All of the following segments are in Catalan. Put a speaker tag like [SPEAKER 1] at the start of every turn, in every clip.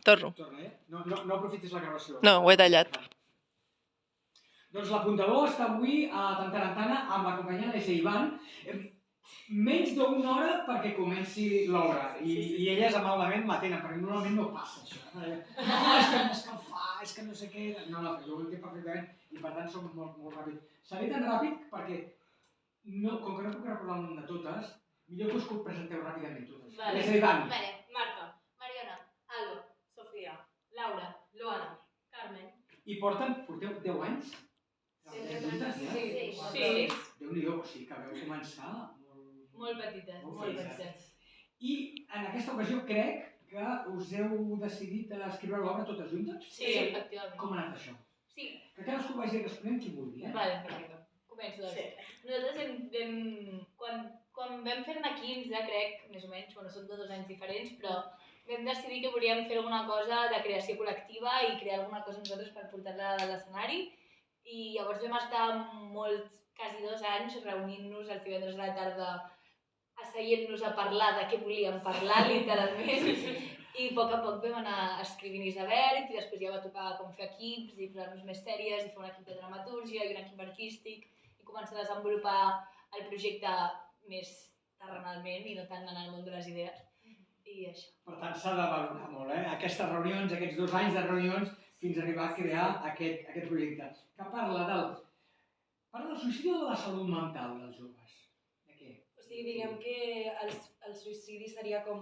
[SPEAKER 1] Torno.
[SPEAKER 2] Torna, no aprofitis la gravació.
[SPEAKER 1] No, ho he tallat.
[SPEAKER 2] Doncs l'apuntador està avui a Tantarantana amb la companyia Alessia Ivan. Menys d'una hora perquè comenci l'obra. I elles amablement m'atenen, perquè normalment no passa això. No, és que hem d'escalfar, és que no sé què... No, jo ho entenc perfectament i per tant som molt ràpid. Seré tan ràpid perquè, com que no puc recordar el nom de totes, millor que us presenteu ràpidament totes. Alessia Ivan.
[SPEAKER 3] Marta, Mariona, Alba, Sofia, Laura, Luana, Carmen.
[SPEAKER 2] I porteu 10 anys?
[SPEAKER 3] Sí.
[SPEAKER 2] Déu-n'hi-do, o sigui que vau començar
[SPEAKER 3] molt petites.
[SPEAKER 2] I en aquesta ocasió crec que us heu decidit a escriure l'obra totes juntes?
[SPEAKER 3] Sí, efectivament.
[SPEAKER 2] Com ha anat això?
[SPEAKER 3] Sí.
[SPEAKER 2] Que cadascú vagi responent qui vulgui,
[SPEAKER 3] Vale, perfecte. Començo, doncs. Nosaltres quan vam fer-ne 15, crec, més o menys, són de 2 anys diferents, però vam decidir que volíem fer alguna cosa de creació col·lectiva i crear alguna cosa nosaltres per portar-la a l'escenari. I llavors vam estar quasi 2 anys reunint-nos els divendres a la tarda, asseient-nos a parlar de què volíem parlar, literalment. I a poc vam anar escrivint Iceberg, i després ja va tocar com fer equips i posar-nos més sèries i fer un equip de dramatúrgia i un equip artístic i començar a desenvolupar el projecte més terrenalment i no tant en el món de les idees. I això.
[SPEAKER 2] Per tant, s'ha de valorar molt, aquestes reunions, aquests 2 anys de reunions, fins a arribar a crear aquest projecte. Que parla del suïcidi o de la salut mental dels joves? De què?
[SPEAKER 4] O sigui, diguem que el suïcidi seria com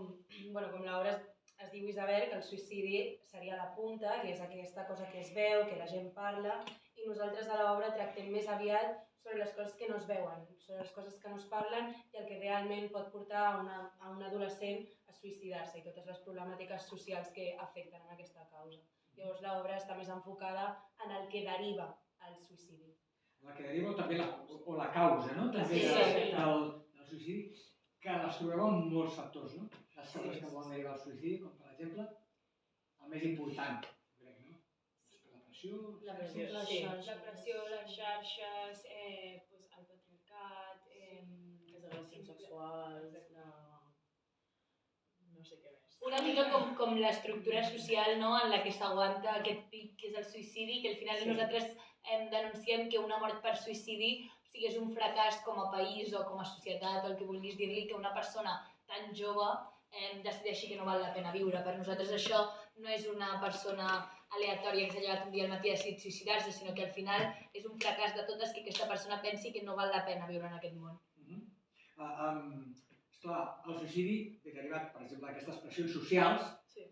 [SPEAKER 4] l'obra es diu Iceberg, el suïcidi seria la punta, que és aquesta cosa que es veu, que la gent parla, i nosaltres a l'obra tractem més aviat sobre les coses que no es veuen, sobre les coses que no es parlen i el que realment pot portar a un adolescent a suïcidar-se i totes les problemàtiques socials que afecten en aquesta causa. Llavors l'obra està més enfocada en el que deriva el suïcidi.
[SPEAKER 2] En el que deriva o també la causa, no? També del suïcidi, que les trobeu en molts factors, no? Les causes que volen derivar al suïcidi, com per exemple, el més important, crec, no? La pressió,
[SPEAKER 4] les xarxes, el patriarcat,
[SPEAKER 5] les relacions sexuals, no sé què més.
[SPEAKER 3] Una mica com l'estructura social en la que s'aguanta aquest pic que és el suïcidi, que al final nosaltres denunciem que una mort per suïcidi és un fracàs com a país o com a societat o el que vulguis dir-li, que una persona tan jove decideixi que no val la pena viure. Per nosaltres això no és una persona aleatòria que s'ha llevat un dia al matí i ha decidit suïcidar-se, sinó que al final és un fracàs de totes que aquesta persona pensi que no val la pena viure en aquest món.
[SPEAKER 2] Esclar, el suïcidi ve derivat, per exemple, d'aquestes pressions socials, de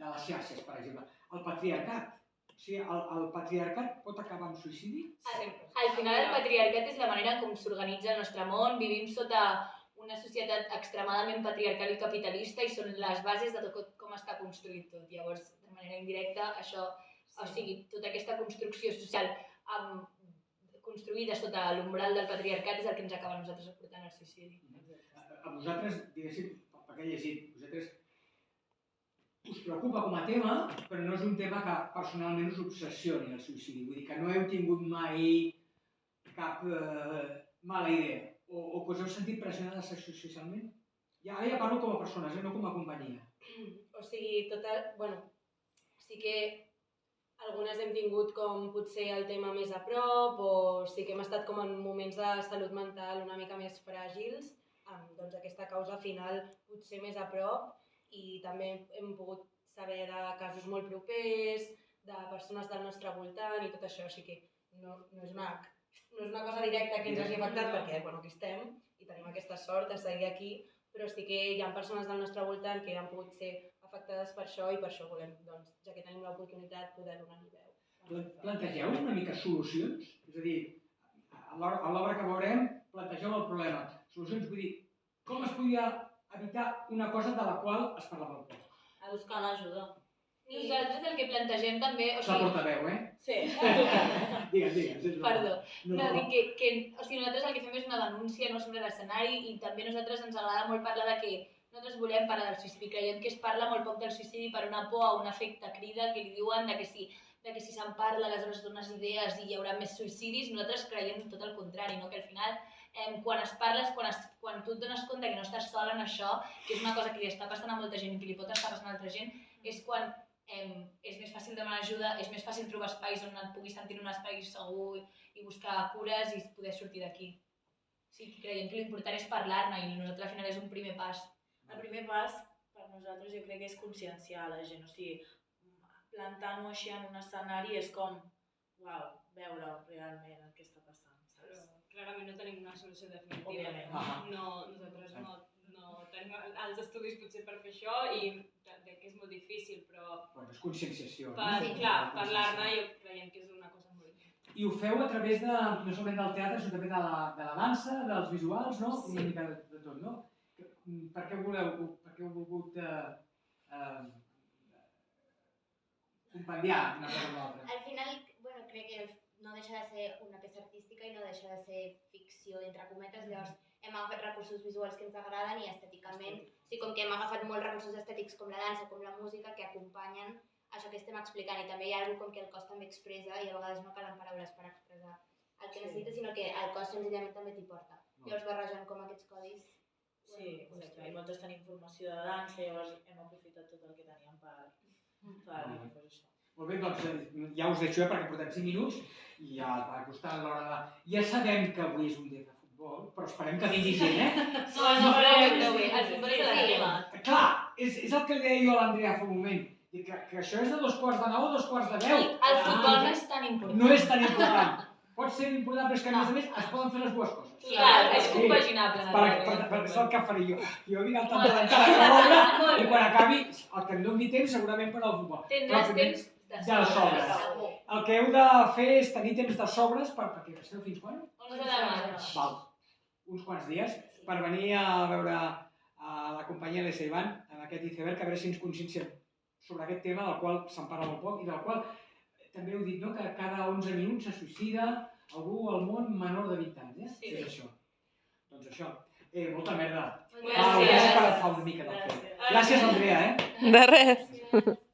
[SPEAKER 2] les xarxes, per exemple. El patriarcat. O sigui, el patriarcat pot acabar amb suïcidi?
[SPEAKER 3] Al final el patriarcat és la manera com s'organitza el nostre món. Vivim sota una societat extremadament patriarcal i capitalista i són les bases de tot com està construït tot. Llavors, de manera indirecta, això, o sigui, tota aquesta construcció social construïda sota l'umbral del patriarcat és el que ens acaba nosaltres portant al suïcidi.
[SPEAKER 2] A vosaltres, diguéssim, perquè he llegit, vosaltres us preocupa com a tema, però no és un tema que personalment us obsessioni el suïcidi. Vull dir que no heu tingut mai cap mala idea o que us heu sentit pressionades socialment? Ara ja parlo com a persones, no com a companyia.
[SPEAKER 4] O sigui, sí que algunes hem tingut com potser el tema més a prop o sí que hem estat com en moments de salut mental una mica més fràgils, amb aquesta causa final potser més a prop i també hem pogut saber de casos molt propers, de persones del nostre voltant i tot això, així que no és una cosa directa que ens hagi afectat perquè aquí estem i tenim aquesta sort de seguir aquí, però sí que hi ha persones del nostre voltant que han pogut ser afectades per això i per això volem, ja que tenim l'oportunitat, poder donar-hi veu.
[SPEAKER 2] Plantegeu una mica solucions? És a dir, a l'obra que veurem, plantegeu el problema. Solucions, vull dir, com es podia evitar una cosa de la qual es parla molt poc?
[SPEAKER 5] A buscar l'ajuda.
[SPEAKER 3] Nosaltres el que plantegem també...
[SPEAKER 2] La portaveu,
[SPEAKER 5] Sí.
[SPEAKER 2] Digues.
[SPEAKER 3] Perdó. No, dic que nosaltres el que fem és una denúncia sobre l'escenari i també a nosaltres ens agrada molt parlar de que nosaltres volem parlar del suïcidi. Creiem que es parla molt poc del suïcidi per una por o un efecte crida que li diuen que si se'n parla aleshores dones idees i hi haurà més suïcidis. Nosaltres creiem tot el contrari, que al final quan es parla és quan tu et dones compte que no estàs sola en això, que és una cosa que li està passant a molta gent i que li pot estar passant a altra gent, és quan és més fàcil demanar ajuda, és més fàcil trobar espais on et puguis sentir en un espai segur i buscar cures i poder sortir d'aquí. Sí, creiem que l'important és parlar-ne i nosaltres al final és un primer pas.
[SPEAKER 5] El primer pas per nosaltres jo crec que és conscienciar la gent, o sigui, plantar-ho així en un escenari és com, uau, veure realment el que està passant,
[SPEAKER 1] Però
[SPEAKER 5] saps?
[SPEAKER 1] clarament no tenim una solució definitiva.
[SPEAKER 5] Òbviament.
[SPEAKER 1] Nosaltres no tenim els estudis potser per fer això i crec que és molt difícil, però
[SPEAKER 2] Bueno, és conscienciació.
[SPEAKER 1] clar, parlar-ne jo creiem que és una cosa molt important.
[SPEAKER 2] I ho feu a través de, no solament del teatre, sinó també de la dansa, dels visuals, no?
[SPEAKER 4] Sí.
[SPEAKER 2] Una mica de tot, no? Per què heu volgut compendiar una cosa amb l'altra?
[SPEAKER 6] Al final, bueno, crec que no deixa de ser una peça artística i no deixa de ser ficció, entre cometes, llavors hem agafat recursos visuals que ens agraden i estèticament, o sigui, com que hem agafat molts recursos estètics com la dansa, com la música, que acompanyen això que estem explicant i també hi ha alguna com que el cos també expressa i a vegades no calen paraules per expressar el que necessites, sinó que el cos senzillament també t'hi porta. Llavors barrejant com aquests codis.
[SPEAKER 5] Sí, exacte. I nosaltres tenim formació de dansa, llavors hem aprofitat tot el que teníem per fer això.
[SPEAKER 2] Molt bé, doncs ja us deixo perquè portem 5 minuts i ja va costar l'hora de... Ja sabem que avui és un dia de futbol, però esperem que vingui gent, eh?
[SPEAKER 3] No, però el futbol és a la teva.
[SPEAKER 2] Clar, és el que li deia jo a l'Andrea fa un moment, que això és de 2:45 o 2:10.
[SPEAKER 3] El futbol no és tan important.
[SPEAKER 2] No és tan important. Pot ser important, però és que a més es poden fer les dues coses.
[SPEAKER 3] Clar, és compaginable.
[SPEAKER 2] És el que faré jo. Jo vinc al tant de l'encara a l'obra i quan acabi, el que em doni temps segurament per al futbol.
[SPEAKER 3] Tindràs temps
[SPEAKER 2] de sobres. El que heu de fer és tenir temps de sobres perquè esteu fins quan?
[SPEAKER 3] 11 de maig.
[SPEAKER 2] Val. Uns quants dies per venir a veure a la companyia Lesa Ivan en aquest iceberg, a veure si ens conscienciem sobre aquest tema del qual se'n parla molt poc i del qual també heu dit, no?, que cada 11 minuts se suïcida algú al món menor de 20 anys, eh?
[SPEAKER 3] Sí.
[SPEAKER 2] És això. Doncs això. Molta merda.
[SPEAKER 3] Gràcies.
[SPEAKER 2] Us he esperat fa una mica del fet. Gràcies, Andrea, eh?
[SPEAKER 7] De res.